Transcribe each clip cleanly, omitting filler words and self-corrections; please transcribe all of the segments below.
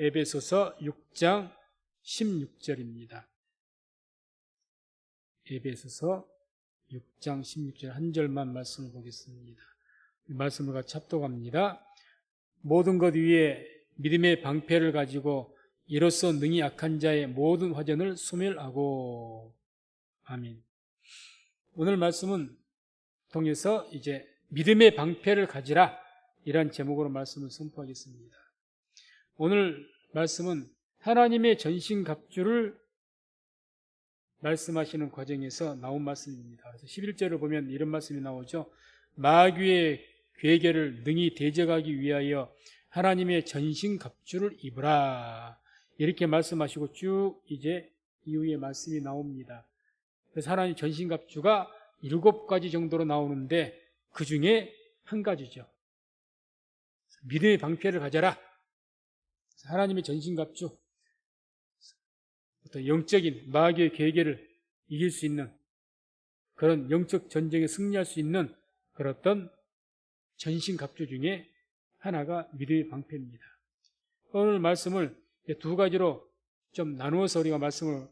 에베소서 6장 16절입니다. 에베소서 6장 16절 한 절만 말씀을 보겠습니다. 이 말씀을 같이 합독합니다. 모든 것 위에 믿음의 방패를 가지고 이로써 능히 약한 자의 모든 화전을 소멸하고. 아멘. 오늘 말씀은 통해서 이제 믿음의 방패를 가지라, 이런 제목으로 말씀을 선포하겠습니다. 오늘 말씀은 하나님의 전신갑주를 말씀하시는 과정에서 나온 말씀입니다. 그래서 11절을 보면 이런 말씀이 나오죠. 마귀의 괴계를 능히 대적하기 위하여 하나님의 전신갑주를 입으라, 이렇게 말씀하시고 쭉 이제 이후에 말씀이 나옵니다. 그래서 하나님 전신갑주가 7가지 정도로 나오는데 그 중에 한 가지죠. 믿음의 방패를 가져라. 하나님의 전신갑주, 어떤 영적인 마귀의 계계를 이길 수 있는 그런 영적 전쟁에 승리할 수 있는 그런 어떤 전신갑주 중에 하나가 믿음의 방패입니다. 오늘 말씀을 2가지로 좀 나누어서 우리가 말씀을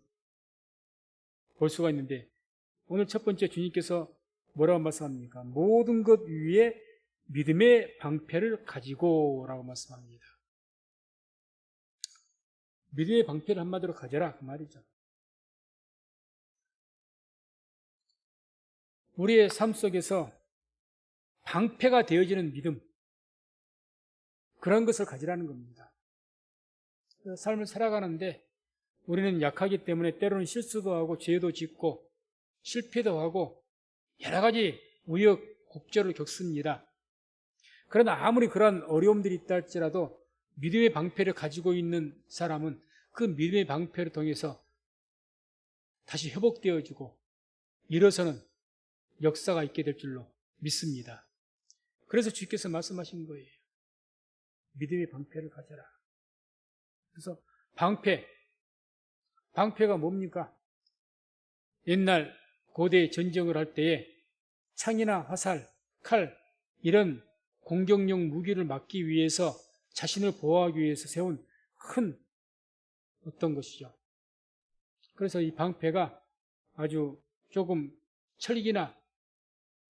볼 수가 있는데, 오늘 첫 번째 주님께서 뭐라고 말씀합니까? 모든 것 위에 믿음의 방패를 가지고 라고 말씀합니다. 믿음의 방패를 한마디로 가져라, 그 말이죠. 우리의 삶 속에서 방패가 되어지는 믿음, 그런 것을 가지라는 겁니다. 삶을 살아가는데 우리는 약하기 때문에 때로는 실수도 하고 죄도 짓고 실패도 하고 여러 가지 우여곡절을 겪습니다. 그러나 아무리 그런 어려움들이 있다 할지라도 믿음의 방패를 가지고 있는 사람은 그 믿음의 방패를 통해서 다시 회복되어지고 일어서는 역사가 있게 될 줄로 믿습니다. 그래서 주께서 말씀하신 거예요. 믿음의 방패를 가져라. 그래서 방패가 뭡니까? 옛날 고대 전쟁을 할 때에 창이나 화살, 칼, 이런 공격용 무기를 막기 위해서, 자신을 보호하기 위해서 세운 큰 어떤 것이죠. 그래서 이 방패가 아주 조금 철기나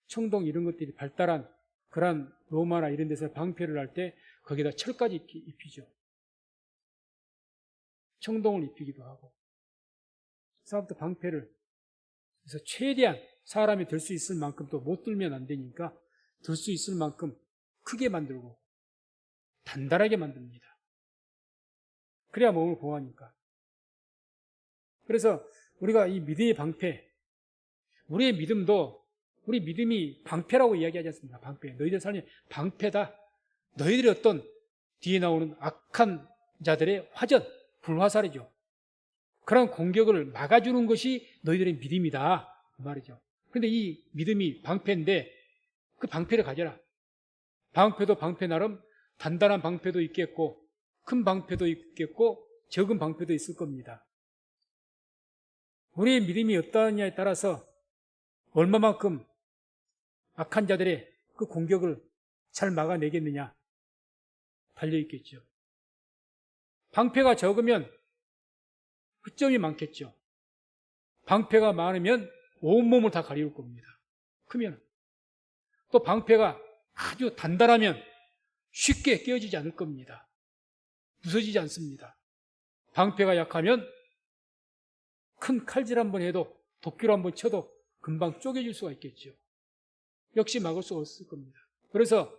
청동 이런 것들이 발달한 그런 로마나 이런 데서 방패를 할 때 거기다 철까지 입히죠. 청동을 입히기도 하고. 그래서 방패를, 그래서 최대한 사람이 들 수 있을 만큼, 또 못 들면 안 되니까 들 수 있을 만큼 크게 만들고 단단하게 만듭니다. 그래야 몸을 보호하니까. 그래서 우리가 이 믿음의 방패, 우리의 믿음도, 우리 믿음이 방패라고 이야기하지 않습니까? 방패. 너희들 삶이 방패다. 너희들이 어떤 뒤에 나오는 악한 자들의 화전, 불화살이죠. 그런 공격을 막아주는 것이 너희들의 믿음이다, 그 말이죠. 그런데 이 믿음이 방패인데 그 방패를 가져라. 방패도 방패 나름 단단한 방패도 있겠고 큰 방패도 있겠고 적은 방패도 있을 겁니다. 우리의 믿음이 어떠하냐에 따라서 얼마만큼 악한 자들의 그 공격을 잘 막아내겠느냐 달려있겠죠. 방패가 적으면 흑점이 많겠죠. 방패가 많으면 온몸을 다 가리울 겁니다. 크면. 또 방패가 아주 단단하면 쉽게 깨어지지 않을 겁니다. 부서지지 않습니다. 방패가 약하면 큰 칼질 한번 해도, 도끼로 한번 쳐도 금방 쪼개질 수가 있겠죠. 역시 막을 수가 없을 겁니다. 그래서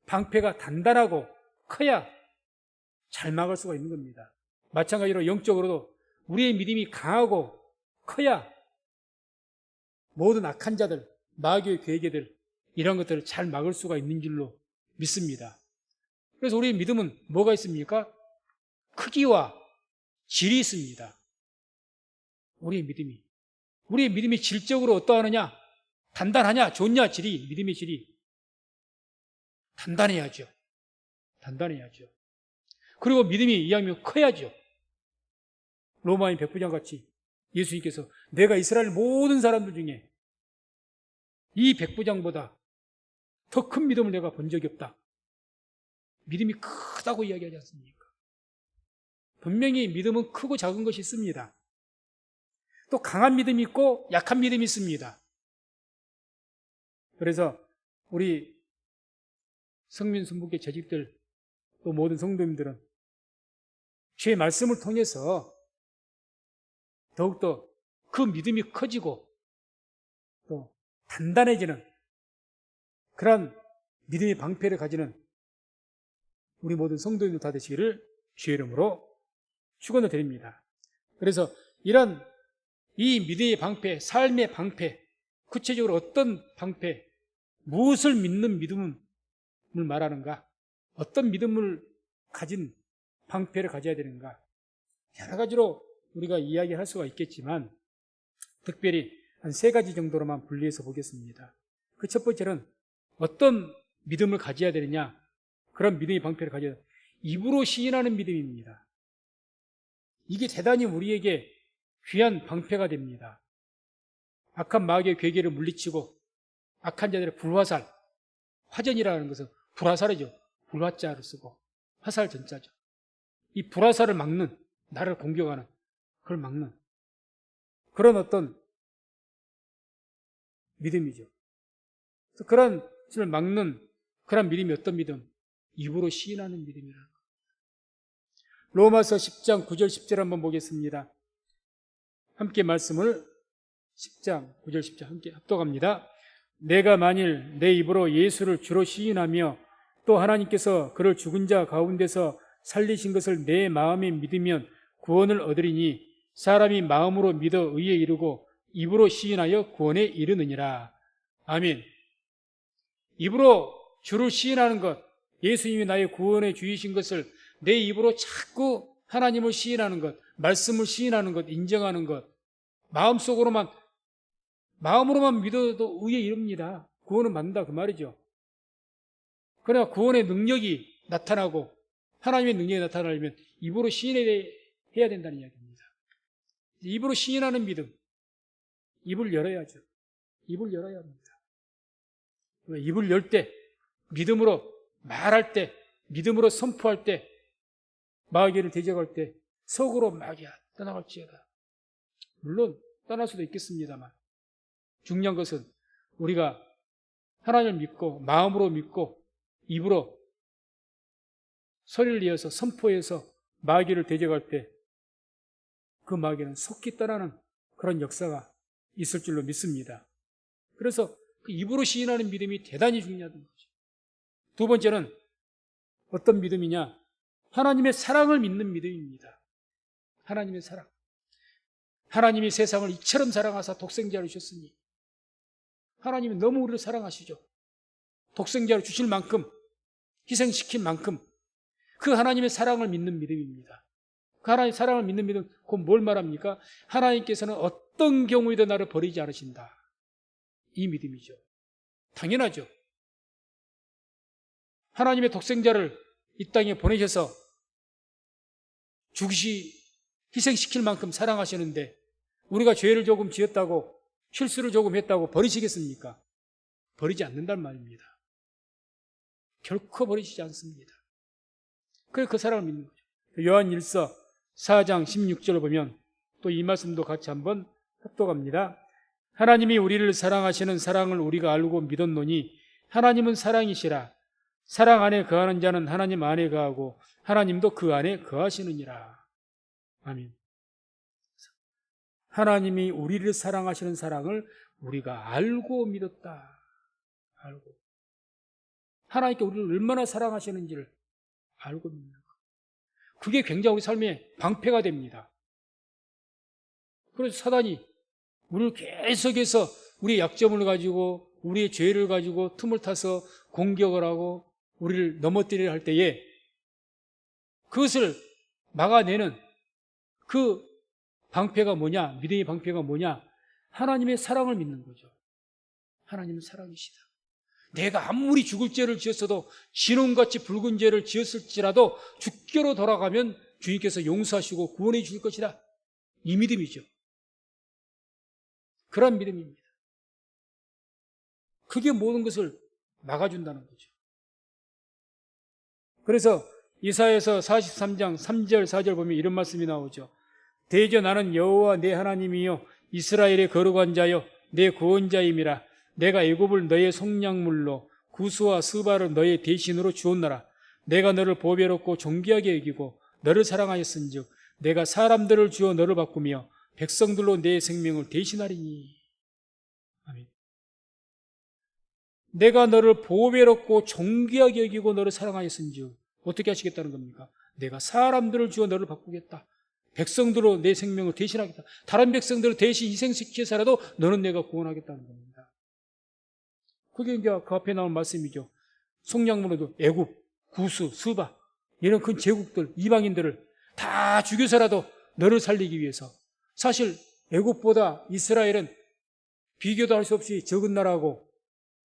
방패가 단단하고 커야 잘 막을 수가 있는 겁니다. 마찬가지로 영적으로도 우리의 믿음이 강하고 커야 모든 악한 자들, 마귀의 괴계들, 이런 것들을 잘 막을 수가 있는 줄로 믿습니다. 그래서 우리의 믿음은 뭐가 있습니까? 크기와 질이 있습니다. 우리의 믿음이 질적으로 어떠하느냐? 단단하냐? 좋냐? 믿음의 질이 단단해야죠. 그리고 믿음이 이왕이면 커야죠. 로마인 백부장같이 예수님께서 내가 이스라엘 모든 사람들 중에 이 백부장보다 더 큰 믿음을 내가 본 적이 없다. 믿음이 크다고 이야기하지 않습니까? 분명히 믿음은 크고 작은 것이 있습니다. 또 강한 믿음이 있고 약한 믿음이 있습니다. 그래서 우리 성민 순복의 재직들 또 모든 성도님들은 주의 말씀을 통해서 더욱더 그 믿음이 커지고 또 단단해지는 그런 믿음의 방패를 가지는 우리 모든 성도님들 다 되시기를 주의 이름으로 축원을 드립니다. 그래서 이런 이 믿음의 방패, 삶의 방패, 구체적으로 어떤 방패, 무엇을 믿는 믿음을 말하는가, 어떤 믿음을 가진 방패를 가져야 되는가, 여러 가지로 우리가 이야기할 수가 있겠지만 특별히 한 3가지 정도로만 분리해서 보겠습니다. 그 첫 번째는 어떤 믿음을 가져야 되느냐, 그런 믿음의 방패를 가져야 돼요. 입으로 시인하는 믿음입니다. 이게 대단히 우리에게 귀한 방패가 됩니다. 악한 마귀의 괴계를 물리치고 악한 자들의 불화살, 화전이라는 것은 불화살이죠. 불화자를 쓰고 화살 전자죠. 이 불화살을 막는, 나를 공격하는, 그걸 막는 그런 어떤 믿음이죠. 그래서 그런 것을 막는 그런 믿음이 어떤 믿음? 입으로 시인하는 믿음이라는 것. 로마서 10장 9절 10절 한번 보겠습니다. 함께 말씀을 10장 9절 10절 함께 합독합니다. 내가 만일 내 입으로 예수를 주로 시인하며 또 하나님께서 그를 죽은 자 가운데서 살리신 것을 내 마음에 믿으면 구원을 얻으리니 사람이 마음으로 믿어 의에 이르고 입으로 시인하여 구원에 이르느니라. 아멘. 입으로 주를 시인하는 것, 예수님이 나의 구원의 주이신 것을 내 입으로 자꾸 하나님을 시인하는 것, 말씀을 시인하는 것, 인정하는 것, 마음으로만 믿어도 의에 이릅니다. 구원은 받는다 그 말이죠. 그러나 구원의 능력이 나타나고 하나님의 능력이 나타나려면 입으로 시인해야 된다는 이야기입니다. 입으로 시인하는 믿음, 입을 열어야죠. 입을 열어야 합니다. 입을 열 때, 믿음으로 말할 때, 믿음으로 선포할 때, 마귀를 대적할 때 속으로 마귀야 떠나갈지어다. 물론 떠날 수도 있겠습니다만 중요한 것은 우리가 하나님을 믿고 마음으로 믿고 입으로 소리를 이어서 선포해서 마귀를 대적할 때 그 마귀는 속히 떠나는 그런 역사가 있을 줄로 믿습니다. 그래서 그 입으로 시인하는 믿음이 대단히 중요하다는 거죠. 두 번째는 어떤 믿음이냐? 하나님의 사랑을 믿는 믿음입니다. 하나님의 사랑. 하나님이 세상을 이처럼 사랑하사 독생자를 주셨으니 하나님이 너무 우리를 사랑하시죠. 독생자를 주실 만큼, 희생시킨 만큼 그 하나님의 사랑을 믿는 믿음입니다. 그 하나님의 사랑을 믿는 믿음, 그건 뭘 말합니까? 하나님께서는 어떤 경우에도 나를 버리지 않으신다. 이 믿음이죠. 당연하죠. 하나님의 독생자를 이 땅에 보내셔서 희생시킬 만큼 사랑하시는데 우리가 죄를 조금 지었다고 실수를 조금 했다고 버리시겠습니까? 버리지 않는단 말입니다. 결코 버리시지 않습니다. 그래서 그 사랑을 믿는 거죠. 요한 1서 4장 16절을 보면 또 이 말씀도 같이 한번 합독합니다. 하나님이 우리를 사랑하시는 사랑을 우리가 알고 믿었노니 하나님은 사랑이시라. 사랑 안에 거하는 자는 하나님 안에 거하고 하나님도 그 안에 거하시느니라. 아멘. 하나님이 우리를 사랑하시는 사랑을 우리가 알고 믿었다. 알고. 하나님께 우리를 얼마나 사랑하시는지를 알고 믿는 것. 그게 굉장히 우리 삶의 방패가 됩니다. 그래서 사단이 우리를 계속해서 우리의 약점을 가지고 우리의 죄를 가지고 틈을 타서 공격을 하고 우리를 넘어뜨리려 할 때에 그것을 막아내는 그 방패가 뭐냐? 믿음의 방패가 뭐냐? 하나님의 사랑을 믿는 거죠. 하나님은 사랑이시다. 내가 아무리 죽을 죄를 지었어도 진홍같이 붉은 죄를 지었을지라도 죽게로 돌아가면 주님께서 용서하시고 구원해 주실 것이다. 이 믿음이죠. 그런 믿음입니다. 그게 모든 것을 막아준다는 거죠. 그래서 이사야서 43장 3절 4절 보면 이런 말씀이 나오죠. 대저 나는 여호와 내 하나님이요 이스라엘의 거룩한 자요 내 구원자임이라. 내가 애굽을 너의 속량물로 구스와 스바를 너의 대신으로 주었노라. 내가 너를 보배롭고 존귀하게 여기고 너를 사랑하였은즉 내가 사람들을 주어 너를 바꾸며 백성들로 내 생명을 대신하리니. 아멘. 내가 너를 보배롭고 존귀하게 여기고 너를 사랑하였은즉 어떻게 하시겠다는 겁니까? 내가 사람들을 주어 너를 바꾸겠다. 백성들로 내 생명을 대신하겠다. 다른 백성들을 대신 희생시켜서라도 너는 내가 구원하겠다는 겁니다. 그게 이제 그 앞에 나온 말씀이죠. 속량물로도 애굽, 구스, 스바 이런 큰 제국들, 이방인들을 다 죽여서라도 너를 살리기 위해서. 사실 애굽보다 이스라엘은 비교도 할 수 없이 적은 나라고,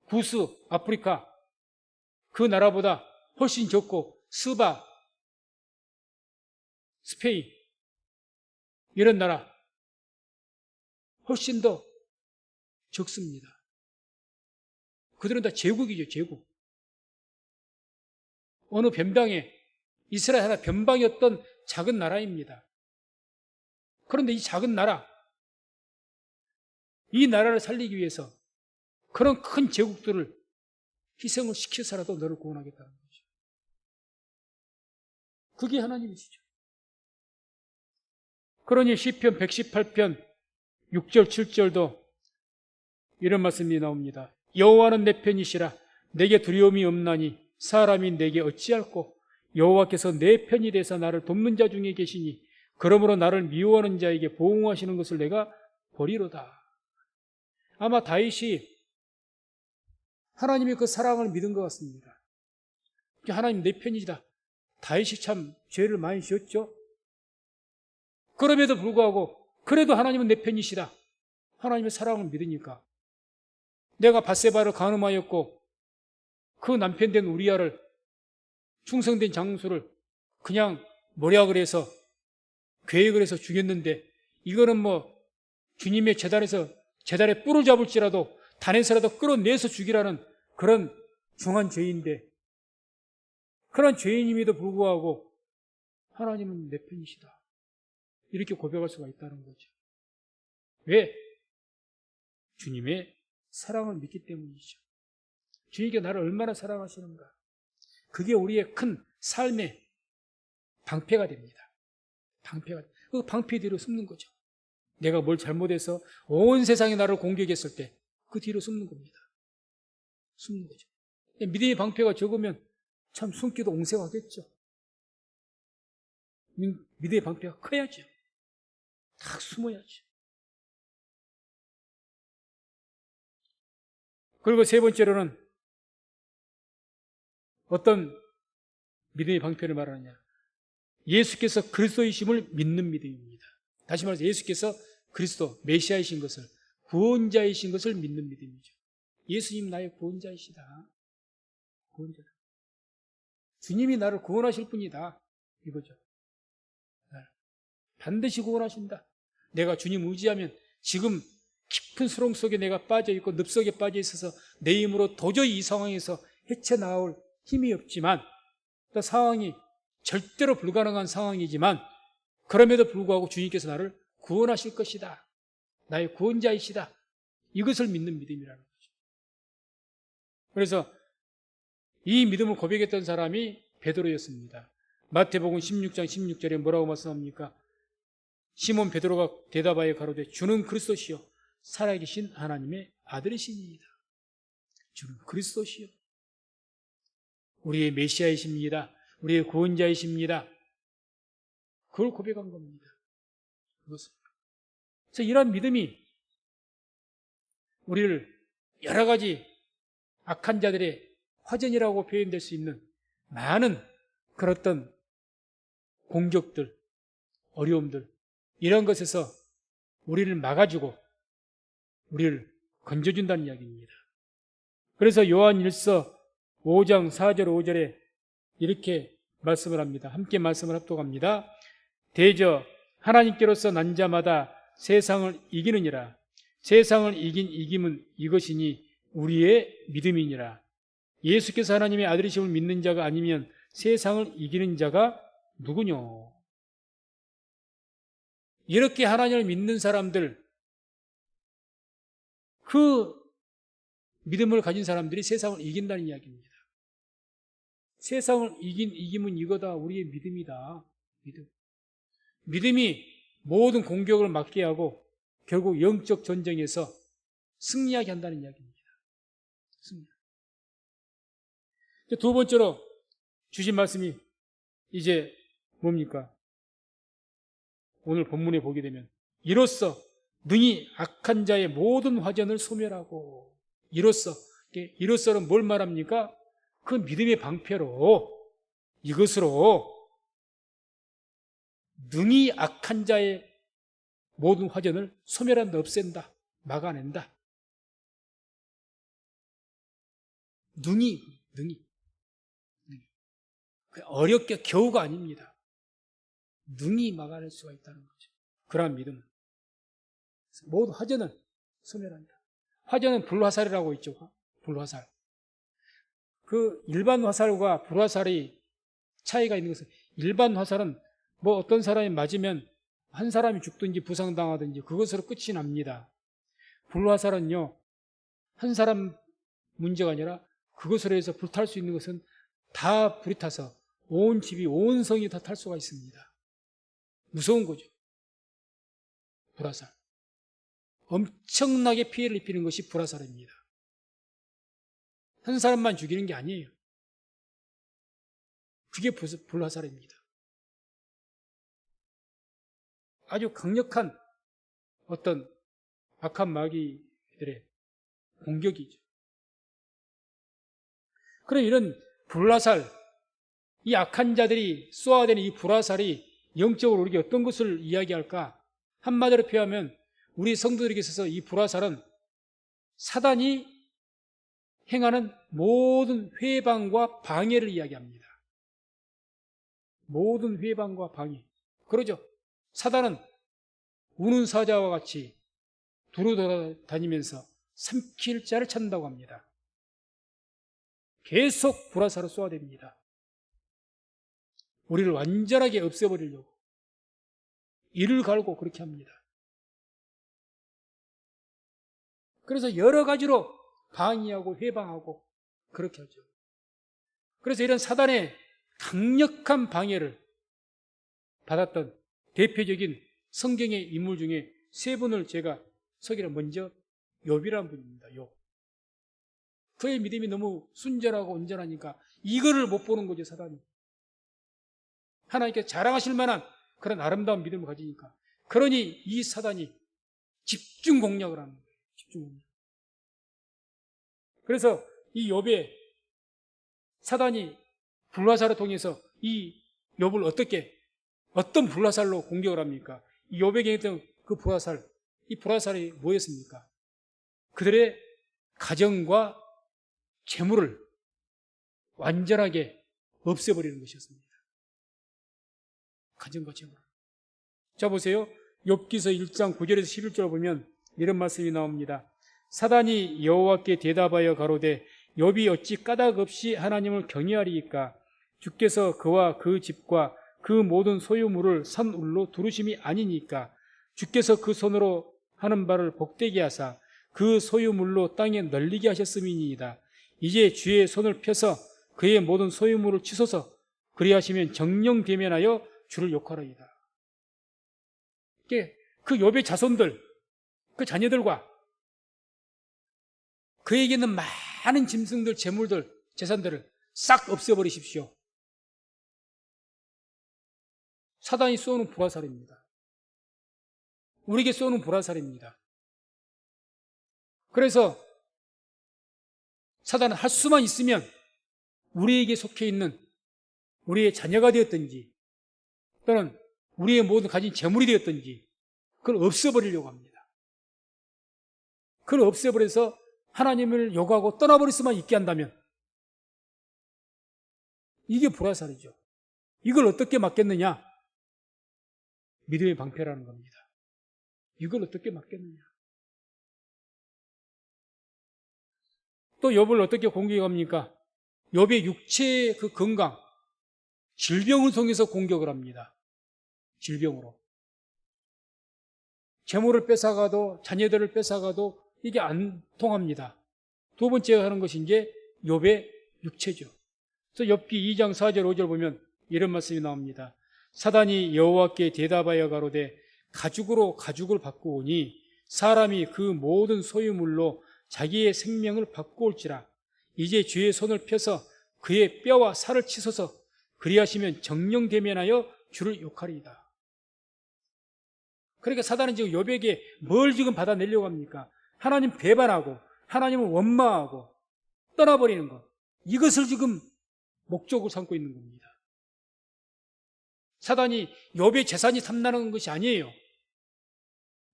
구스, 아프리카 그 나라보다 훨씬 적고, 스바, 스페인 이런 나라 훨씬 더 적습니다. 그들은 다 제국이죠, 제국. 어느 변방에, 이스라엘 하나 변방이었던 작은 나라입니다. 그런데 이 작은 나라, 이 나라를 살리기 위해서 그런 큰 제국들을 희생을 시켜서라도 너를 구원하겠다는 거죠. 그게 하나님이시죠. 그러니 시편 118편 6절 7절도 이런 말씀이 나옵니다. 여호와는 내 편이시라. 내게 두려움이 없나니 사람이 내게 어찌할꼬. 여호와께서 내 편이 되사 나를 돕는 자 중에 계시니 그러므로 나를 미워하는 자에게 보응하시는 것을 내가 보리로다. 아마 다윗이 하나님의 그 사랑을 믿은 것 같습니다. 하나님 내 편이다. 다윗이 참 죄를 많이 지었죠. 그럼에도 불구하고 그래도 하나님은 내 편이시다. 하나님의 사랑을 믿으니까 내가 밧세바를 간음하였고 그 남편 된 우리아를 충성된 장수를 그냥 모략을 해서 계획을 해서 죽였는데 이거는 뭐 주님의 제단에 뿔을 잡을지라도 단에서라도 끌어내서 죽이라는 그런 중한 죄인데 그런 죄인임에도 불구하고 하나님은 내 편이시다. 이렇게 고백할 수가 있다는 거죠. 왜? 주님의 사랑을 믿기 때문이죠. 주님께 나를 얼마나 사랑하시는가. 그게 우리의 큰 삶의 방패가 됩니다. 그 방패 뒤로 숨는 거죠. 내가 뭘 잘못해서 온 세상이 나를 공격했을 때 그 뒤로 숨는 겁니다. 숨는 거죠. 믿음의 방패가 적으면 참 숨기도 옹색하겠죠. 믿음의 방패가 커야죠. 딱 숨어야죠. 그리고 세 번째로는 어떤 믿음의 방패를 말하느냐. 예수께서 그리스도이심을 믿는 믿음입니다. 다시 말해서 예수께서 그리스도, 메시아이신 것을, 구원자이신 것을 믿는 믿음이죠. 예수님 나의 구원자이시다. 구원자다. 주님이 나를 구원하실 분이다. 이거죠. 반드시 구원하신다. 내가 주님 의지하면 지금 깊은 수렁 속에 내가 빠져있고 늪속에 빠져있어서 내 힘으로 도저히 이 상황에서 헤쳐나올 힘이 없지만 또 상황이 절대로 불가능한 상황이지만 그럼에도 불구하고 주님께서 나를 구원하실 것이다. 나의 구원자이시다. 이것을 믿는 믿음이라는 거죠. 그래서 이 믿음을 고백했던 사람이 베드로였습니다. 마태복음 16장 16절에 뭐라고 말씀합니까? 시몬 베드로가 대답하여 가로되 주는 그리스도시요 살아계신 하나님의 아들이시니이다. 주는 그리스도시요 우리의 메시아이십니다. 우리의 구원자이십니다. 그걸 고백한 겁니다. 그것은. 그래서 이러한 믿음이 우리를 여러 가지 악한 자들의 화전이라고 표현될 수 있는 많은 그런 어떤 공격들, 어려움들 이런 것에서 우리를 막아주고 우리를 건져준다는 이야기입니다. 그래서 요한 1서 5장 4절 5절에 이렇게 말씀을 합니다. 함께 말씀을 합독합니다. 대저 하나님께로서 난 자마다 세상을 이기느니라. 세상을 이긴 이김은 이것이니 우리의 믿음이니라. 예수께서 하나님의 아들이심을 믿는 자가 아니면 세상을 이기는 자가 누구냐? 이렇게 하나님을 믿는 사람들, 그 믿음을 가진 사람들이 세상을 이긴다는 이야기입니다. 세상을 이김은 이거다. 우리의 믿음이다. 믿음. 믿음이 모든 공격을 막게 하고 결국 영적 전쟁에서 승리하게 한다는 이야기입니다. 승리. 두 번째로 주신 말씀이 이제 뭡니까? 오늘 본문에 보게 되면 이로써 능히 악한 자의 모든 화전을 소멸하고, 이로써는 뭘 말합니까? 그 믿음의 방패로, 이것으로 능히 악한 자의 모든 화전을 소멸한다, 없앤다, 막아낸다. 능히. 어렵게 겨우가 아닙니다. 능히 막아낼 수가 있다는 거죠. 그러한 믿음은 모든 화전을 소멸한다. 화전은 불화살이라고 있죠. 불화살. 그 일반 화살과 불화살이 차이가 있는 것은, 일반 화살은 뭐 어떤 사람이 맞으면 한 사람이 죽든지 부상당하든지 그것으로 끝이 납니다. 불화살은요, 한 사람 문제가 아니라 그것으로 해서 불탈 수 있는 것은 다 불이 타서 온 집이, 온 성이 다 탈 수가 있습니다. 무서운 거죠. 불화살. 엄청나게 피해를 입히는 것이 불화살입니다. 한 사람만 죽이는 게 아니에요. 그게 불화살입니다. 아주 강력한 어떤 악한 마귀들의 공격이죠. 그럼 이런 불화살, 이 악한 자들이 쏘아대는 이 불화살이 영적으로 우리에게 어떤 것을 이야기할까? 한마디로 표현하면 우리 성도들에게 있어서 이 불화살은 사단이 행하는 모든 회방과 방해를 이야기합니다. 모든 회방과 방해. 그러죠. 사단은 우는 사자와 같이 두루 돌아다니면서 삼킬 자를 찾는다고 합니다. 계속 불화살을 쏘아댑니다. 우리를 완전하게 없애버리려고 이를 갈고 그렇게 합니다. 그래서 여러 가지로 방해하고 회방하고 그렇게 하죠. 그래서 이런 사단의 강력한 방해를 받았던 대표적인 성경의 인물 중에 세 분을 제가 소개를, 먼저 욥이라는 분입니다. 욥. 그의 믿음이 너무 순전하고 온전하니까 이거를 못 보는 거죠, 사단이. 하나님께 자랑하실 만한 그런 아름다운 믿음을 가지니까. 그러니 이 사단이 집중 공략을 하는 거예요. 집중 공략. 그래서 이 욥의 사단이 불화살을 통해서 이 욥을 어떤 불화살로 공격을 합니까? 이 욥에게 있던 그 불화살, 이 불화살이 뭐였습니까? 그들의 가정과 재물을 완전하게 없애버리는 것이었습니다. 가정과 재물. 자, 보세요. 욥기서 1장 9절에서 11절 보면 이런 말씀이 나옵니다. 사단이 여호와께 대답하여 가로되 욥이 어찌 까닭 없이 하나님을 경외하리이까? 주께서 그와 그 집과 그 모든 소유물을 산울로 두르심이 아니니까? 주께서 그 손으로 하는 바를 복되게 하사 그 소유물로 땅에 널리게 하셨음이니이다. 이제 주의 손을 펴서 그의 모든 소유물을 치소서. 그리하시면 정령 대면하여 주를 욕하리이다. 그 욥의 자손들, 그 자녀들과 그에게 있는 많은 짐승들, 재물들, 재산들을 싹 없애버리십시오. 사단이 쏘는 불화살입니다. 우리에게 쏘는 불화살입니다. 그래서 사단은 할 수만 있으면 우리에게 속해 있는 우리의 자녀가 되었든지 또는 우리의 모든 가진 재물이 되었든지 그걸 없애버리려고 합니다. 그걸 없애버려서 하나님을 욕하고 떠나버릴 수만 있게 한다면 이게 불화살이죠. 이걸 어떻게 막겠느냐? 믿음의 방패라는 겁니다. 이걸 어떻게 막겠느냐? 또 욥을 어떻게 공격합니까? 욥의 육체의 그 건강, 질병을 통해서 공격을 합니다. 질병으로. 재물을 뺏어가도 자녀들을 뺏어가도 이게 안 통합니다. 두 번째 하는 것이 이제 욥의 육체죠. 그래서 욥기 2장 4절 5절 보면 이런 말씀이 나옵니다. 사단이 여호와께 대답하여 가로되 가죽으로 가죽을 바꾸오니 사람이 그 모든 소유물로 자기의 생명을 바꾸올지라. 이제 주의 손을 펴서 그의 뼈와 살을 치소서. 그리하시면 정령대면하여 주를 욕하리이다. 그러니까 사단은 지금 욥에게 뭘 지금 받아내려고 합니까? 하나님 배반하고 하나님을 원망하고 떠나버리는 것, 이것을 지금 목적으로 삼고 있는 겁니다. 사단이 욥의 재산이 탐나는 것이 아니에요.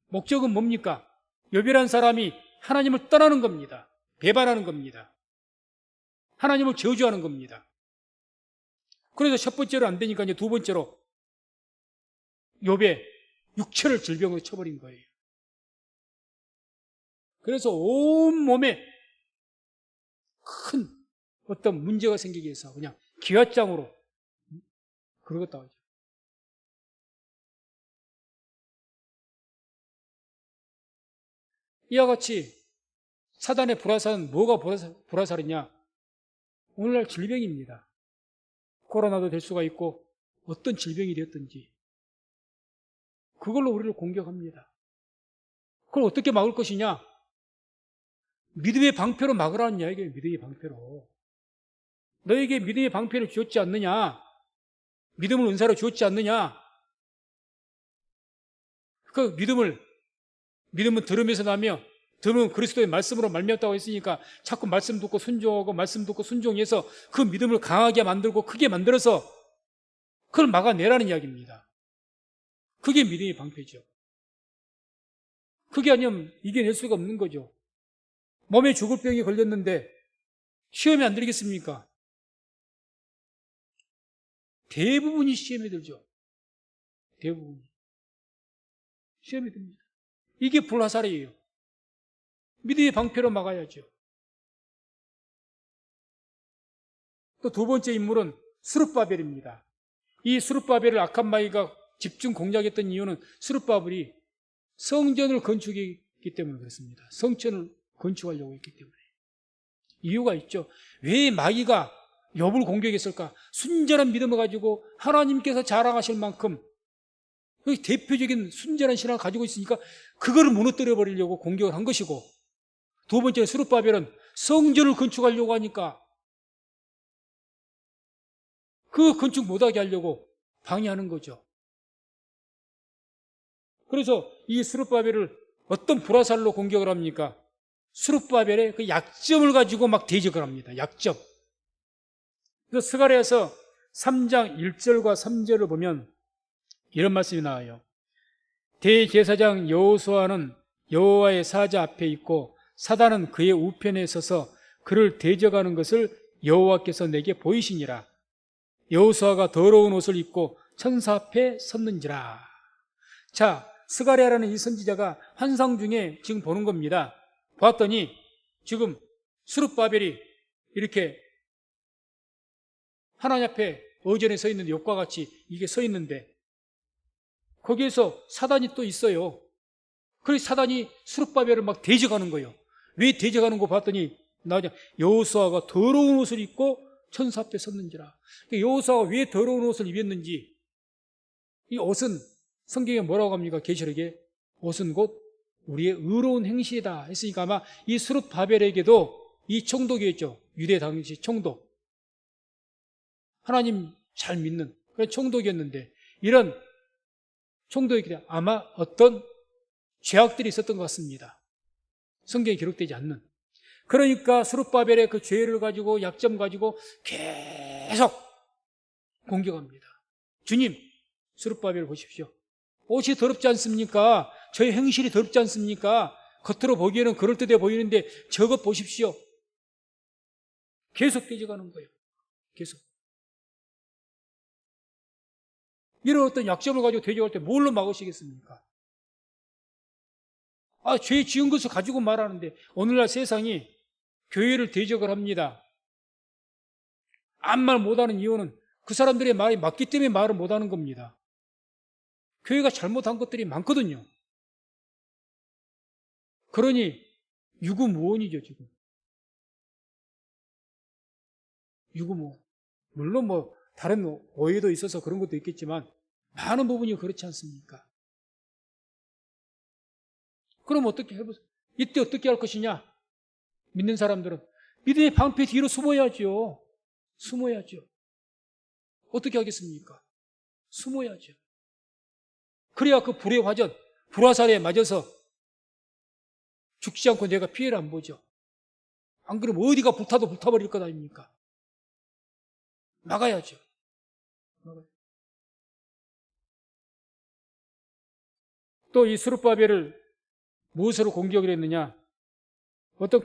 목적은 뭡니까? 욥이라는 사람이 하나님을 떠나는 겁니다. 배반하는 겁니다. 하나님을 저주하는 겁니다. 그래서 첫 번째로 안 되니까 이제 두 번째로 욥의 육체를 질병으로 쳐버린 거예요. 그래서 온 몸에 큰 어떤 문제가 생기기 위해서 그냥 기왓장으로 긁었다 하죠. 이와 같이 사단의 불화살은 뭐가 불화살이냐? 오늘날 질병입니다. 코로나도 될 수가 있고 어떤 질병이 되었든지 그걸로 우리를 공격합니다. 그걸 어떻게 막을 것이냐? 믿음의 방패로 막으라는 이야기예요. 믿음의 방패로. 너에게 믿음의 방패를 주었지 않느냐? 믿음을 은사로 주었지 않느냐? 그 믿음은 들음에서 나며 들음은 그리스도의 말씀으로 말미암다고 했으니까 자꾸 말씀 듣고 순종하고 말씀 듣고 순종해서 그 믿음을 강하게 만들고 크게 만들어서 그걸 막아내라는 이야기입니다. 그게 믿음의 방패죠. 그게 아니면 이겨낼 수가 없는 거죠. 몸에 죽을 병이 걸렸는데 시험에 안 들겠습니까? 대부분이 시험에 들죠. 대부분이. 시험에 듭니다. 이게 불화살이에요. 믿음의 방패로 막아야죠. 또 두 번째 인물은 스룹바벨입니다. 이 스룹바벨을 악한 마귀가 집중 공략했던 이유는 스룹바벨이 성전을 건축했기 때문에 그렇습니다. 성전을 건축하려고 했기 때문에. 이유가 있죠. 왜 마귀가 욥을 공격했을까? 순전한 믿음을 가지고 하나님께서 자랑하실 만큼 대표적인 순전한 신앙을 가지고 있으니까 그거를 무너뜨려 버리려고 공격을 한 것이고, 두 번째는 스룹바벨은 성전을 건축하려고 하니까 그 건축 못하게 하려고 방해하는 거죠. 그래서 이 스룹바벨을 어떤 불화살로 공격을 합니까? 스룹바벨의 그 약점을 가지고 막 대적을 합니다. 약점. 그래서 스가랴서 3장 1절과 3절을 보면 이런 말씀이 나와요. 대제사장 여호수아는 여호와의 사자 앞에 있고 사단은 그의 우편에 서서 그를 대적하는 것을 여호와께서 내게 보이시니라. 여호수아가 더러운 옷을 입고 천사 앞에 섰는지라. 자, 스가랴라는 이 선지자가 환상 중에 지금 보는 겁니다. 봤더니 지금 스룹바벨이 이렇게 하나님 앞에 어전에 서 있는데, 욥과 같이 이게 서 있는데 거기에서 사단이 또 있어요. 그래서 사단이 스룹바벨을 막 대적하는 거예요. 왜 대적하는 거 봤더니 나오자 여호수아가 더러운 옷을 입고 천사 앞에 섰는지라. 여호수아가 왜 더러운 옷을 입었는지, 이 옷은 성경에 뭐라고 합니까? 계시록에 옷은 곧 우리의 의로운 행실이다 했으니까 아마 이 스룹바벨에게도 이 총독이었죠. 유대 당시 총독, 하나님 잘 믿는 그런 총독이었는데, 이런 총독에게 아마 어떤 죄악들이 있었던 것 같습니다. 성경에 기록되지 않는. 그러니까 스룹바벨의 그 죄를 가지고, 약점 가지고 계속 공격합니다. 주님, 스룹바벨 보십시오. 옷이 더럽지 않습니까? 저의 행실이 더럽지 않습니까? 겉으로 보기에는 그럴듯해 보이는데 저것 보십시오. 계속 대적하는 거예요. 계속. 이런 어떤 약점을 가지고 대적할 때 뭘로 막으시겠습니까? 죄 지은 것을 가지고 말하는데 오늘날 세상이 교회를 대적을 합니다. 아무 말 못하는 이유는 그 사람들의 말이 맞기 때문에 말을 못하는 겁니다. 교회가 잘못한 것들이 많거든요. 그러니 유구무원이죠, 지금. 유구무원. 물론 뭐 다른 오해도 있어서 그런 것도 있겠지만 많은 부분이 그렇지 않습니까? 그럼 어떻게 해보세요? 이때 어떻게 할 것이냐? 믿는 사람들은 믿음의 방패 뒤로 숨어야죠. 숨어야죠. 어떻게 하겠습니까? 숨어야죠. 그래야 그 불의 화전, 불화살에 맞아서 죽지 않고 내가 피해를 안 보죠. 안 그러면 어디가 불타도 불타버릴 것 아닙니까? 막아야죠. 또 이 스룹바벨을 무엇으로 공격을 했느냐? 어떤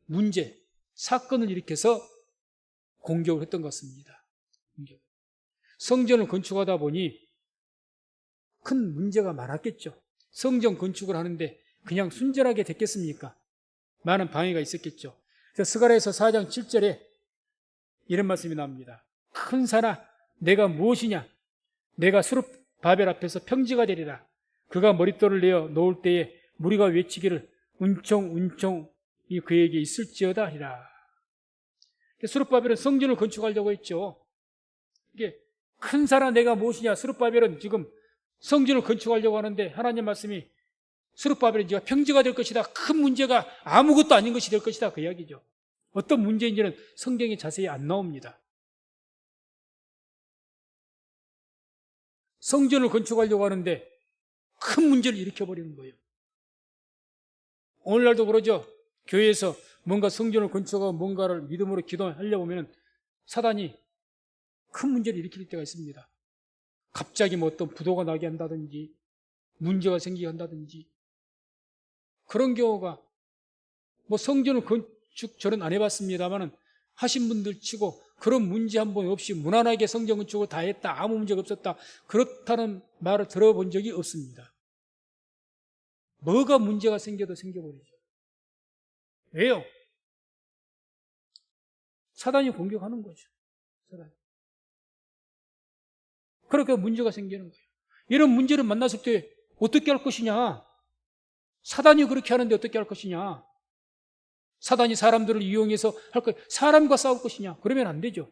문제, 사건을 일으켜서 공격을 했던 것 같습니다. 성전을 건축하다 보니 큰 문제가 많았겠죠. 성전 건축을 하는데 그냥 순전하게 됐겠습니까? 많은 방해가 있었겠죠. 그래서 스가랴에서 4장 7절에 이런 말씀이 나옵니다. 큰 산아, 내가 무엇이냐? 내가 스룹바벨 앞에서 평지가 되리라. 그가 머릿돌을 내어 놓을 때에 무리가 외치기를 운총운총이 그에게 있을지어다 하리라. 스룹바벨은 성전을 건축하려고 했죠. 이게 큰 산아 내가 무엇이냐? 스룹바벨은 지금 성전을 건축하려고 하는데 하나님 말씀이 스룹바벨은 네가 평지가 될 것이다. 큰 문제가 아무것도 아닌 것이 될 것이다. 그 이야기죠. 어떤 문제인지는 성경에 자세히 안 나옵니다. 성전을 건축하려고 하는데 큰 문제를 일으켜버리는 거예요. 오늘날도 그러죠. 교회에서 뭔가 성전을 건축하고 뭔가를 믿음으로 기도하려고 하면 사단이 큰 문제를 일으킬 때가 있습니다. 갑자기 뭐 어떤 부도가 나게 한다든지 문제가 생기게 한다든지 그런 경우가 뭐 성전을 건축 저는 안 해봤습니다만은 하신 분들 치고 그런 문제 한 번 없이 무난하게 성전 건축을 다 했다. 아무 문제가 없었다. 그렇다는 말을 들어본 적이 없습니다. 뭐가 문제가 생겨도 생겨버리죠. 왜요? 사단이 공격하는 거죠. 사단이. 그렇게 문제가 생기는 거예요. 이런 문제를 만났을 때 어떻게 할 것이냐? 사단이 그렇게 하는데 어떻게 할 것이냐? 사단이 사람들을 이용해서 할 것, 사람과 싸울 것이냐? 그러면 안 되죠.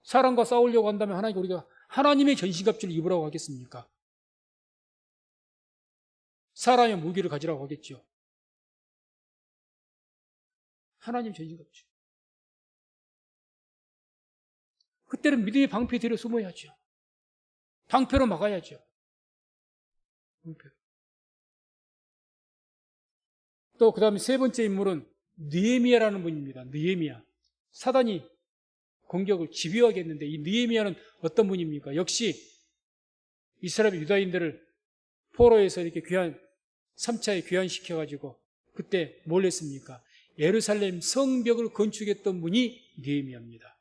사람과 싸우려고 한다면 우리가 하나님의 전신갑주를 입으라고 하겠습니까? 사람의 무기를 가지라고 하겠죠. 하나님 전신갑주. 그때는 믿음의 방패 뒤로 숨어야죠. 방패로 막아야죠. 방패로. 또 그 다음에 세 번째 인물은 느헤미야라는 분입니다. 느헤미야. 사단이 공격을 집요하게 했는데 이 느헤미야는 어떤 분입니까? 역시 이스라엘 유다인들을 포로에서 이렇게 3차에 귀환시켜가지고 그때 뭘 했습니까? 예루살렘 성벽을 건축했던 분이 느헤미야입니다.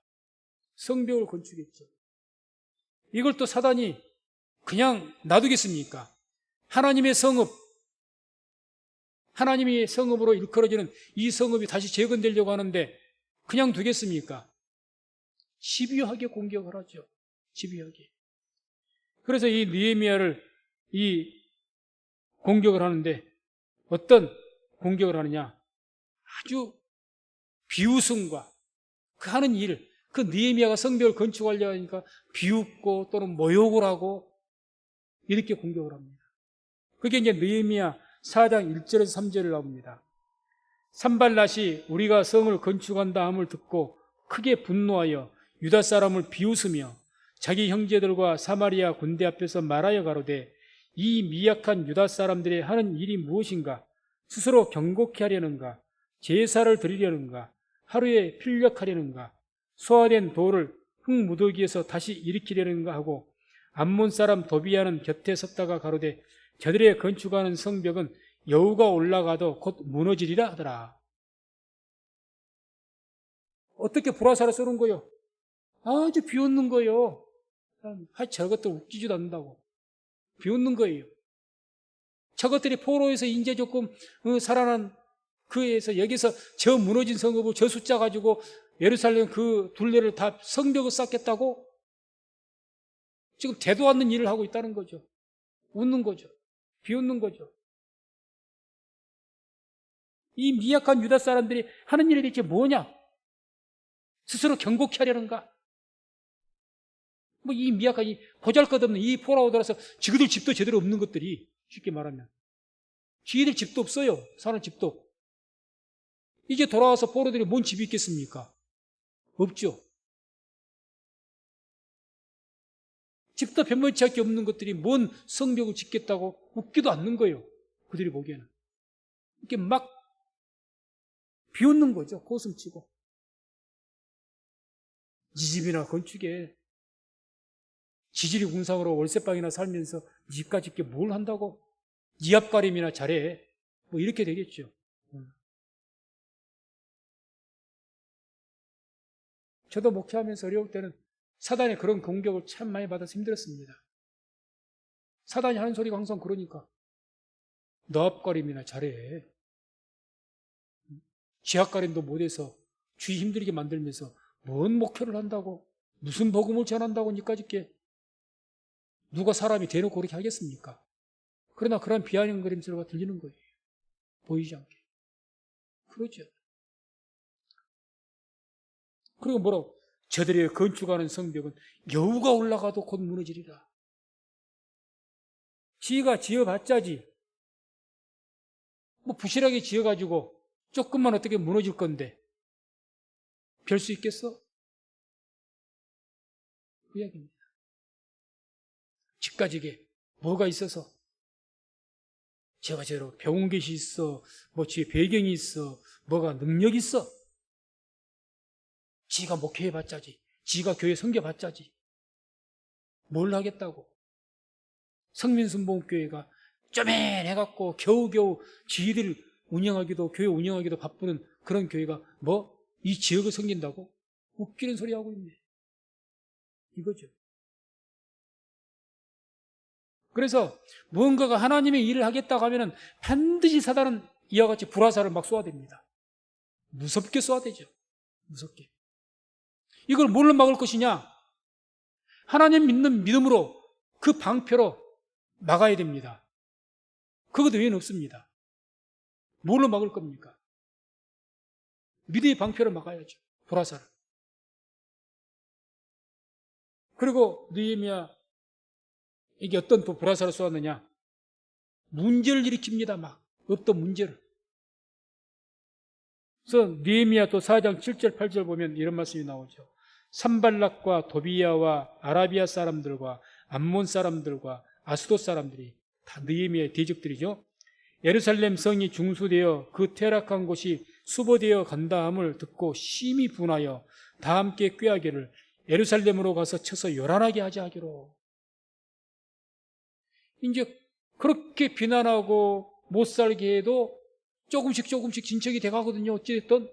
성벽을 건축했죠. 이걸 또 사단이 그냥 놔두겠습니까? 하나님의 성읍, 하나님의 성읍으로 일컬어지는 이 성읍이 다시 재건되려고 하는데 그냥 두겠습니까? 집요하게 공격을 하죠. 집요하게. 그래서 이 느헤미야를 이 공격을 하는데 어떤 공격을 하느냐? 아주 비웃음과 그 하는 일, 그 느헤미야가 성벽을 건축하려고 하니까 비웃고 또는 모욕을 하고 이렇게 공격을 합니다. 그게 이제 느헤미야 4장 1절에서 3절을 나옵니다. 산발랏이 우리가 성을 건축한다 함을 듣고 크게 분노하여 유다 사람을 비웃으며 자기 형제들과 사마리아 군대 앞에서 말하여 가로되 이 미약한 유다 사람들의 하는 일이 무엇인가? 스스로 경고케 하려는가? 제사를 드리려는가? 하루에 필력하려는가? 소화된 돌을 흙무더기에서 다시 일으키려는가 하고 암몬 사람 도비야는 곁에 섰다가 가로되 저들의 건축하는 성벽은 여우가 올라가도 곧 무너지리라 하더라. 어떻게 불화살을 쏘는 거요? 아주 비웃는 거요. 저것들 웃기지도 않는다고. 비웃는 거예요. 저것들이 포로에서 이제 조금 살아난 그에서 여기서 저 무너진 성읍을 저 숫자 가지고 예루살렘 그 둘레를 다 성벽을 쌓겠다고 지금 되도 않는 일을 하고 있다는 거죠. 웃는 거죠. 비웃는 거죠. 이 미약한 유다 사람들이 하는 일이 대체 뭐냐? 스스로 경고케 하려는가? 뭐 이 미약한, 이 보잘것없는 이 포로들어서 지그들 집도 제대로 없는 것들이, 쉽게 말하면 지들 집도 없어요. 사는 집도. 이제 돌아와서 포로들이 뭔 집이 있겠습니까? 없죠. 집도 변변치 않게 없는 것들이 뭔 성벽을 짓겠다고 웃기도 않는 거예요. 그들이 보기에는. 이렇게 막 비웃는 거죠. 고슴치고. 네 집이나 건축에 지질이 궁상으로 월세방이나 살면서 네 집까지 있게 뭘 한다고? 네 앞가림이나 잘해. 뭐 이렇게 되겠죠. 저도 목회하면서 어려울 때는 사단의 그런 공격을 참 많이 받아서 힘들었습니다. 사단이 하는 소리가 항상 그러니까 너 앞가림이나 잘해. 지 앞가림도 못해서 주의 힘들게 만들면서 뭔 목표를 한다고, 무슨 복음을 전한다고 니까지 있게 누가 사람이 대놓고 그렇게 하겠습니까? 그러나 그런 비아냥거림 소리가 들리는 거예요. 보이지 않게. 그러죠. 그리고 뭐라고? 저들이 건축하는 성벽은 여우가 올라가도 곧 무너지리라. 지가 지어봤자지. 뭐 부실하게 지어가지고 조금만 어떻게 무너질 건데 별 수 있겠어? 그 이야기입니다. 집가지게 뭐가 있어서 제가 제로 배운 것이 있어, 뭐 지의 배경이 있어, 뭐가 능력이 있어. 지가 목회해봤자지, 지가 교회 섬겨봤자지. 뭘 하겠다고. 성민순복음교회가 쪼맨해갖고 겨우겨우 지들 운영하기도, 교회 운영하기도 바쁘는 그런 교회가 뭐 이 지역을 섬긴다고? 웃기는 소리 하고 있네. 이거죠. 그래서 무언가가 하나님의 일을 하겠다고 하면 반드시 사단은 이와 같이 불화살을 막 쏘아댑니다. 무섭게 쏘아대죠. 무섭게. 이걸 뭘로 막을 것이냐? 하나님 믿는 믿음으로 그 방패로 막아야 됩니다. 그것 외에는 없습니다. 뭘로 막을 겁니까? 믿음의 방패로 막아야죠. 불화살을. 그리고 느헤미야 이게 어떤 또 불화살을 쏘았느냐? 문제를 일으킵니다. 막 없던 문제를. 그래서 느헤미야 또 4장 7절 8절 보면 이런 말씀이 나오죠. 산발락과 도비야와 아라비아 사람들과 암몬 사람들과 아수도 사람들이 다 느헤미야의 대적들이죠. 예루살렘 성이 중수되어 그 퇴락한 곳이 수보되어 간다함을 듣고 심히 분하여 다 함께 꾀하기를 예루살렘으로 가서 쳐서 요란하게 하자 하기로. 이제 그렇게 비난하고 못 살게 해도 조금씩 진척이 돼가거든요. 어찌됐든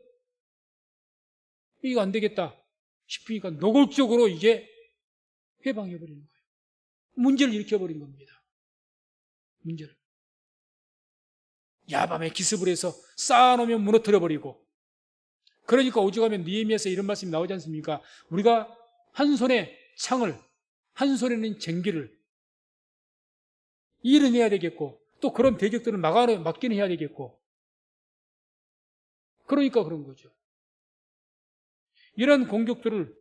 이거 안 되겠다 싶으니까 노골적으로 이제 해방해버리는 거예요. 문제를 일으켜버린 겁니다. 문제를. 야밤에 기습을 해서 쌓아놓으면 무너뜨려버리고. 그러니까 오죽하면 느헤미야에서 이런 말씀이 나오지 않습니까? 우리가 한 손에 창을, 한 손에는 쟁기를 일은 해야 되겠고, 또 그런 대적들을 막기는 해야 되겠고. 그러니까 그런 거죠. 이런 공격들을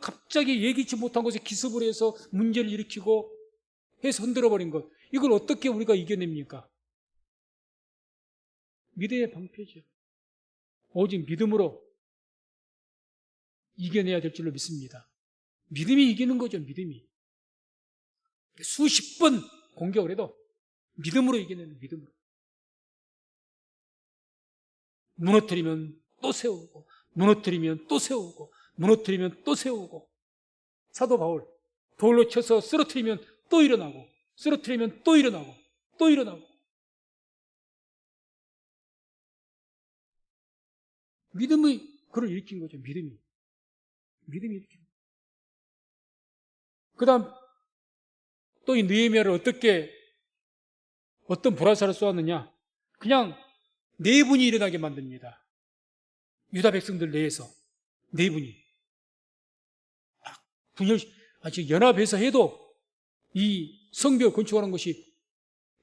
갑자기 예기치 못한 것에 기습을 해서 문제를 일으키고 해서 흔들어버린 것. 이걸 어떻게 우리가 이겨냅니까? 믿음의 방패죠. 오직 믿음으로 이겨내야 될 줄로 믿습니다. 믿음이 이기는 거죠. 믿음이. 수십 번 공격을 해도 믿음으로 이겨내는, 믿음으로. 무너뜨리면 또 세우고, 무너뜨리면 또 세우고, 무너뜨리면 또 세우고. 사도 바울 돌로 쳐서 쓰러뜨리면 또 일어나고, 쓰러뜨리면 또 일어나고, 또 일어나고. 믿음이 그를 일으킨 거죠. 믿음이 일으킨 거죠. 그 다음 또 이 느헤미야를 어떤 불화살을 쏘았느냐? 그냥 내분이 일어나게 만듭니다. 유다 백성들 내에서. 네 분이 분열, 지금 연합해서 해도 이 성벽을 건축하는 것이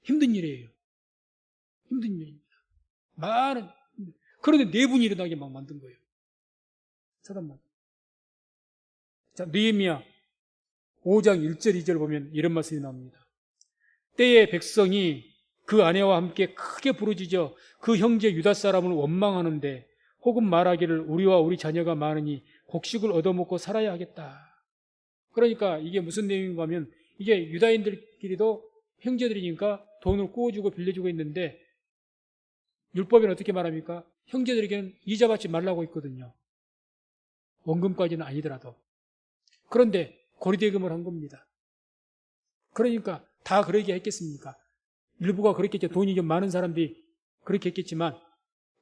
힘든 일이에요. 힘든 일입니다. 그런데 네 분이 일어나게 막 만든 거예요. 사단만. 자, 느헤미야 5장 1절 2절 보면 이런 말씀이 나옵니다. 때에 백성이 그 아내와 함께 크게 부르짖어 그 형제 유다 사람을 원망하는데 혹은 말하기를 우리와 우리 자녀가 많으니 곡식을 얻어먹고 살아야 하겠다. 그러니까 이게 무슨 내용인가 하면 이게 유다인들끼리도 형제들이니까 돈을 구워주고 빌려주고 있는데 율법에는 어떻게 말합니까? 형제들에게는 이자 받지 말라고 했거든요. 원금까지는 아니더라도. 그런데 고리대금을 한 겁니다. 그러니까 다 그러게 했겠습니까? 일부가 그렇겠죠. 돈이 좀 많은 사람들이 그렇게 했겠지만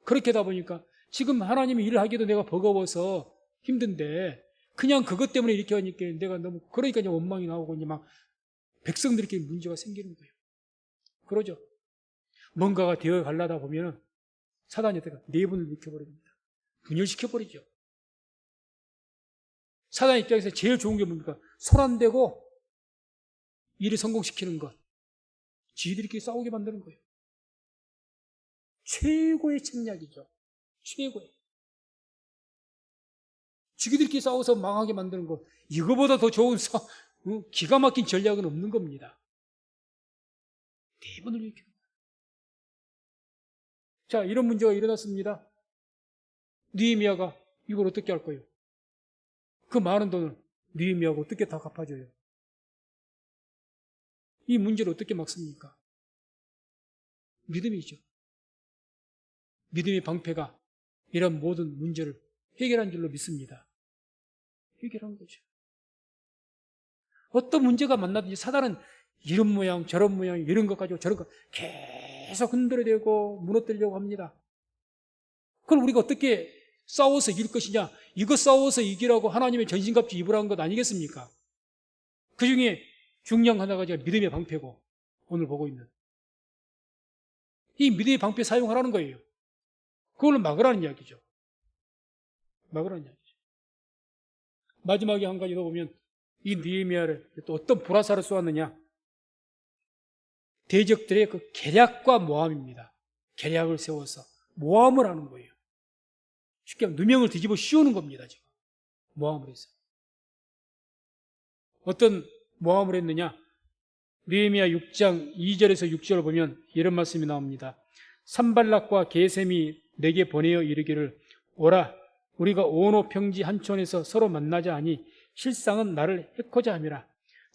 그렇게 하다 보니까 지금 하나님이 일을 하기도 내가 버거워서 힘든데 그냥 그것 때문에 이렇게 하니까 내가 너무 그러니까 이제 원망이 나오고 이제 막 백성들끼리 문제가 생기는 거예요. 그러죠. 뭔가가 되어 가려다 보면은 사단이 어떻게 내분을 일으켜버립니다. 분열시켜버리죠. 사단 입장에서 제일 좋은 게 뭡니까? 손 안 대고 일을 성공시키는 것. 지들끼리 싸우게 만드는 거예요. 최고의 책략이죠. 최고의. 지들끼리 싸워서 망하게 만드는 것. 이거보다 더 좋은 기가 막힌 전략은 없는 겁니다. 대분을 일으키는 거예요. 자, 이런 문제가 일어났습니다. 느헤미야가 이걸 어떻게 할 거예요? 그 많은 돈을 느헤미야가 어떻게 다 갚아줘요? 이 문제를 어떻게 막습니까? 믿음이죠. 믿음의 방패가 이런 모든 문제를 해결한 줄로 믿습니다. 해결한 거죠. 어떤 문제가 만나든지 사단은 이런 모양 저런 모양 이런 것 가지고 저런 것 계속 흔들어대고 무너뜨리려고 합니다. 그럼 우리가 어떻게 싸워서 이길 것이냐? 이거 싸워서 이기라고 하나님의 전신갑주 입으라는 것 아니겠습니까? 그 중에 중요한 하나가 제가 믿음의 방패고 오늘 보고 있는 이 믿음의 방패 사용하라는 거예요. 그걸 막으라는 이야기죠. 막으라는 이야기죠. 마지막에 한 가지 더 보면 이 느헤미야를 또 어떤 불화살을 쏘았느냐? 대적들의 그 계략과 모함입니다. 계략을 세워서 모함을 하는 거예요. 쉽게 하면 누명을 뒤집어 씌우는 겁니다. 지금 모함을 해서 어떤 모함을 했느냐? 느헤미야 6장 2절에서 6절을 보면 이런 말씀이 나옵니다. 산발락과 게셈이 내게 보내어 이르기를 오라 우리가 오노 평지 한촌에서 서로 만나자 하니 실상은 나를 해코자 함이라.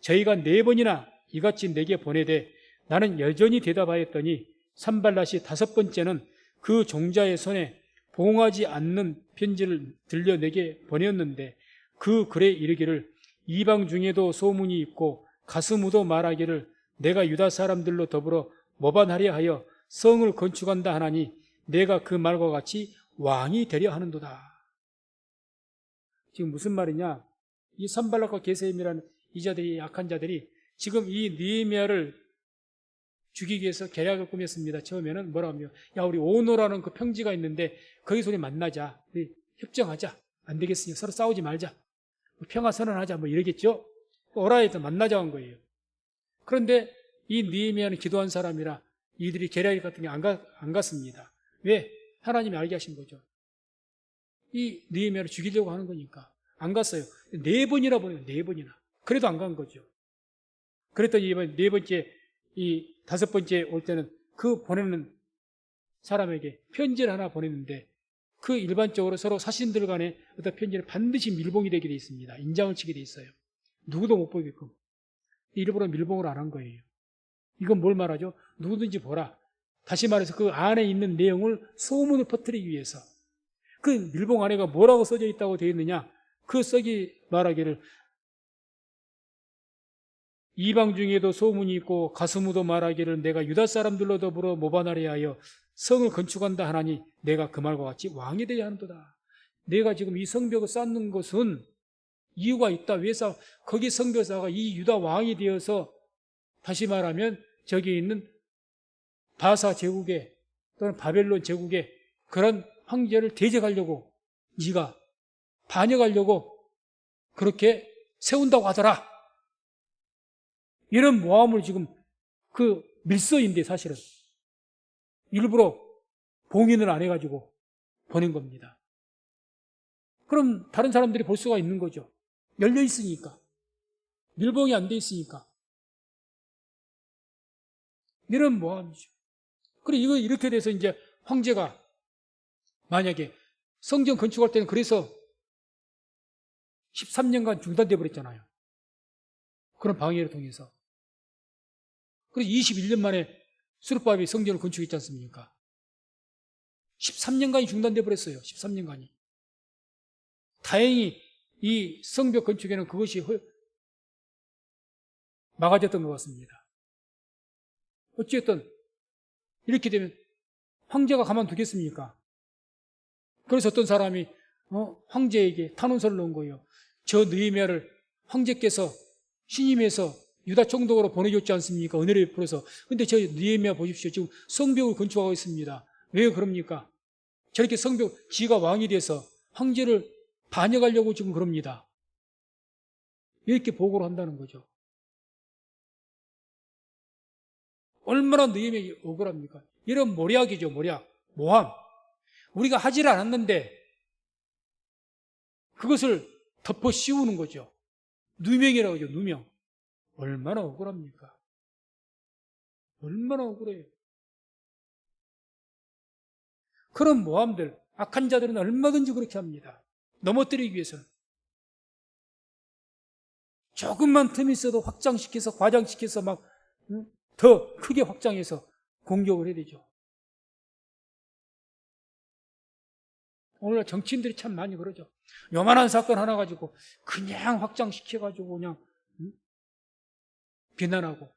저희가 4번이나 이같이 내게 보내되 나는 여전히 대답하였더니 산발락이 5번째는 그 종자의 손에 봉하지 않는 편지를 들려 내게 보냈는데 그 글에 이르기를 이방 중에도 소문이 있고 가스무도 말하기를 내가 유다 사람들로 더불어 모반하려 하여 성을 건축한다 하나니 내가 그 말과 같이 왕이 되려 하는도다. 지금 무슨 말이냐? 이 산발락과 게셈이라는 이 자들이 약한 자들이 지금 이 느헤미야를 죽이기 위해서 계략을 꾸몄습니다. 처음에는 뭐라 하며 야 우리 오노라는 그 평지가 있는데 거기서 우리 만나자. 우리 협정하자. 안 되겠으니 서로 싸우지 말자. 평화 선언하자 뭐 이러겠죠. 오라에서 만나자 한 거예요. 그런데 이 느헤미야는 기도한 사람이라 이들이 계략 같은 게 안 갔습니다. 왜? 하나님이 알게 하신 거죠. 이 느헤미야를 죽이려고 하는 거니까 안 갔어요. 4번이나 보내요. 4번이나. 그래도 안 간 거죠. 그랬더니 이번 4번째 이 5번째 올 때는 그 보내는 사람에게 편지를 하나 보냈는데 그 일반적으로 서로 사신들 간에 어떤 편지를 반드시 밀봉이 되게 돼 있습니다. 인장을 치게 돼 있어요. 누구도 못 보게끔. 일부러 밀봉을 안 한 거예요. 이건 뭘 말하죠? 누구든지 보라. 다시 말해서 그 안에 있는 내용을 소문을 퍼뜨리기 위해서. 그 밀봉 안에가 뭐라고 써져 있다고 되어 있느냐? 그 써기 말하기를 이방 중에도 소문이 있고 가스무도 말하기를 내가 유다 사람들로 더불어 모반하려 하여 성을 건축한다 하나니 내가 그 말과 같이 왕이 되어야 한도다. 내가 지금 이 성벽을 쌓는 것은 이유가 있다. 왜서 거기 성벽사가 이 유다 왕이 되어서 다시 말하면 저기 있는 바사 제국의 또는 바벨론 제국의 그런 황제를 대적하려고 네가 반역하려고 그렇게 세운다고 하더라. 이런 모함을 지금 그 밀서인데 사실은 일부러 봉인을 안 해가지고 보낸 겁니다. 그럼 다른 사람들이 볼 수가 있는 거죠. 열려 있으니까. 밀봉이 안 돼 있으니까. 이런 모함이죠. 그리고 이거 이렇게 돼서 이제 황제가 만약에 성전 건축할 때는 그래서 13년간 중단돼 버렸잖아요. 그런 방해를 통해서. 그래서 21년 만에 수르바벨이 성전을 건축했지 않습니까? 13년간이 중단돼 버렸어요. 13년간이. 다행히 이 성벽 건축에는 그것이 막아졌던 것 같습니다. 어쨌든 이렇게 되면 황제가 가만두겠습니까? 그래서 어떤 사람이 황제에게 탄원서를 넣은 거예요. 저 느헤미야를 황제께서 신임해서 유다 총독으로 보내줬지 않습니까? 은혜를 베풀어서. 근데 저 느헤미야 보십시오. 지금 성벽을 건축하고 있습니다. 왜 그럽니까? 저렇게 성벽, 지가 왕이 돼서 황제를 반역하려고 지금 그럽니다. 이렇게 보고를 한다는 거죠. 얼마나 느헤미야 억울합니까? 이런 모략이죠, 모략. 모함. 우리가 하지를 않았는데 그것을 덮어 씌우는 거죠. 누명이라고 하죠, 누명. 얼마나 억울합니까? 얼마나 억울해요. 그런 모함들, 악한 자들은 얼마든지 그렇게 합니다. 넘어뜨리기 위해서는. 조금만 틈이 있어도 확장시켜서, 과장시켜서 막 더 크게 확장해서 공격을 해야 되죠. 오늘 정치인들이 참 많이 그러죠. 요만한 사건 하나 가지고 그냥 확장시켜가지고 그냥 비난하고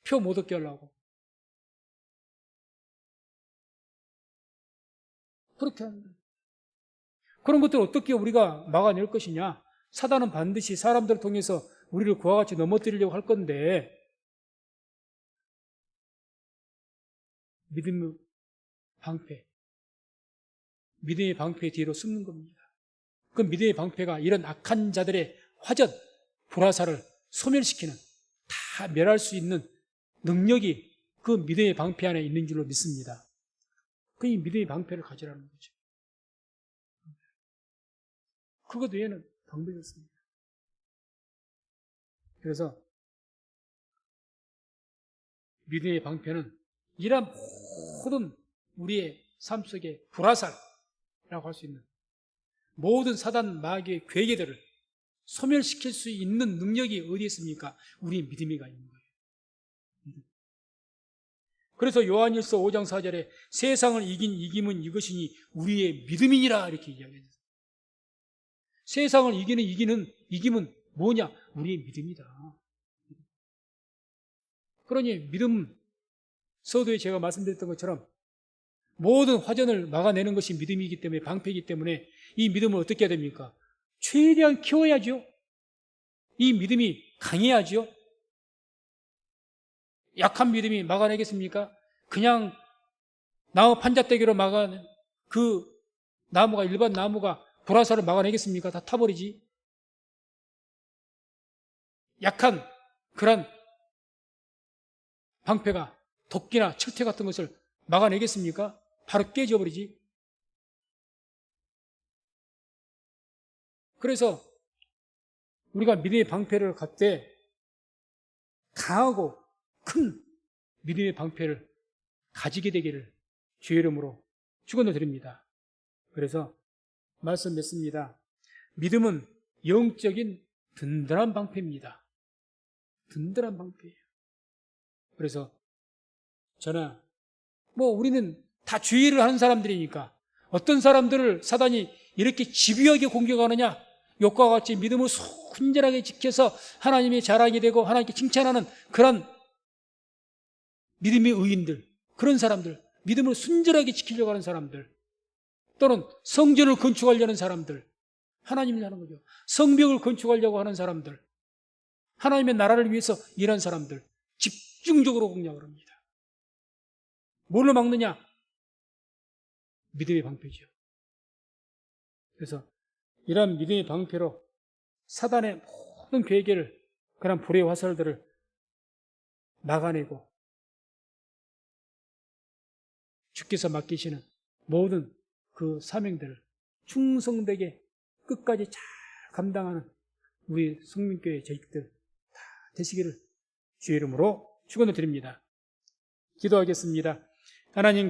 표 못 얻게 하려고. 그렇게 합니다. 그런 것들을 어떻게 우리가 막아낼 것이냐? 사단은 반드시 사람들을 통해서 우리를 그와 같이 넘어뜨리려고 할 건데 믿음의 방패, 믿음의 방패 뒤로 숨는 겁니다. 그 믿음의 방패가 이런 악한 자들의 화전, 불화살을 소멸시키는, 다 멸할 수 있는 능력이 그 믿음의 방패 안에 있는 줄로 믿습니다. 그 이 믿음의 방패를 가지라는 거죠. 그것 외에는 방법이 없습니다. 그래서 믿음의 방패는 이런 모든 우리의 삶 속의 불화살이라고 할 수 있는 모든 사단 마귀의 괴계들을 소멸시킬 수 있는 능력이 어디에 있습니까? 우리의 믿음이가 있는 거예요. 그래서 요한일서 5장 4절에 세상을 이긴 이김은 이것이니 우리의 믿음이니라 이렇게 이야기했어요. 세상을 이기는 이김은 뭐냐? 우리의 믿음이다. 그러니 믿음, 서두에 제가 말씀드렸던 것처럼 모든 화전을 막아내는 것이 믿음이기 때문에, 방패이기 때문에 이 믿음을 어떻게 해야 됩니까? 최대한 키워야죠. 이 믿음이 강해야죠. 약한 믿음이 막아내겠습니까? 그냥 나무 판자떼기로 막아낸 그 나무가, 일반 나무가 불화살을 막아내겠습니까? 다 타버리지. 약한 그런 방패가 도끼나 철퇴 같은 것을 막아내겠습니까? 바로 깨져버리지. 그래서 우리가 믿음의 방패를 갖 때 강하고 큰 믿음의 방패를 가지게 되기를 주의 이름으로 축원드립니다. 그래서 말씀 맺습니다. 믿음은 영적인 든든한 방패입니다. 든든한 방패예요. 그래서 저는 우리는 다 주의를 하는 사람들이니까 어떤 사람들을 사단이 이렇게 집요하게 공격하느냐, 욕과 같이 믿음을 순전하게 지켜서 하나님의 자랑이 되고 하나님께 칭찬하는 그런 믿음의 의인들, 그런 사람들, 믿음을 순전하게 지키려고 하는 사람들, 또는 성전을 건축하려는 사람들, 하나님을 하는 거죠. 성벽을 건축하려고 하는 사람들, 하나님의 나라를 위해서 일하는 사람들, 집중적으로 공략을 합니다. 뭘로 막느냐? 믿음의 방패죠. 그래서 이러한 믿음의 방패로 사단의 모든 괴계를, 그런 불의 화살들을 막아내고 주께서 맡기시는 모든 그 사명들을 충성되게 끝까지 잘 감당하는 우리 성민교회 저희들 다 되시기를 주의 이름으로 축원을 드립니다. 기도하겠습니다. 하나님